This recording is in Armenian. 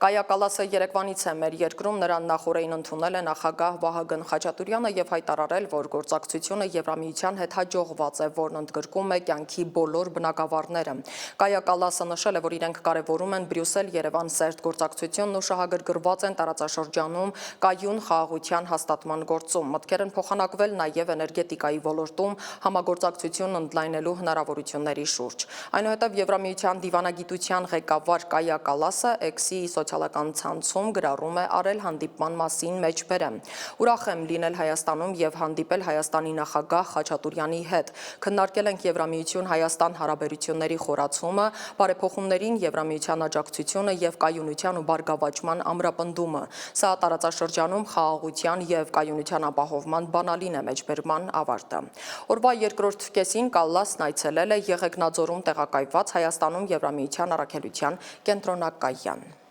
Կայա Կալասը Երևանից է մեր երկրում, նրան նախօրեին ընդունել է նախագահ Վահագն Խաչատուրյանը եւ հայտարարել, որ գործակցությունը Եվրամիության հետ հաջողված է, որն ընդգրկում է կյանքի բոլոր բնագավառները։ Կայա Կալասը նշել է, որ իրենք կարևորում են Բրյուսել-Երևան սերտ գործակցությունն ու շահագրգռված են տարածաշրջանում կայուն խաղաղության հաստատման գործում։ Մտքեր են փոխանակվել նաեւ էներգետիկայի ոլորտում համագործակցությունն ընդլայնելու հնարավորությունների շուրջ։ Այնուհետև Եվրամիության դիվանագիտության ղեկավար Կայա Կալասը X-ի սոցիալական ցանցում գրառում է արել հանդիպման մասին մեջբերեմ։ Ուրախ եմ լինել Հայաստանում եւ հանդիպել Հայաստանի նախագահ Խաչատուրյանի հետ։ Քննարկել ենք Եվրամիություն-Հայաստան հարաբերությունների խորացումը, բարեփոխումներին Եվրամիության աջակցությունը եւ կայունության ու բարգավաճման ամրապնդումը։ Սա տարածաշրջանում խաղաղության եւ կայունության ապահովման բանալին է մեջբերման ավարտը։ Օրվա երկրորդ կեսին Կալասն այցելել է Եղեգնաձորում տեղակայված Հայաստանում Եվրամիության առաքելության կենտրոնակայան։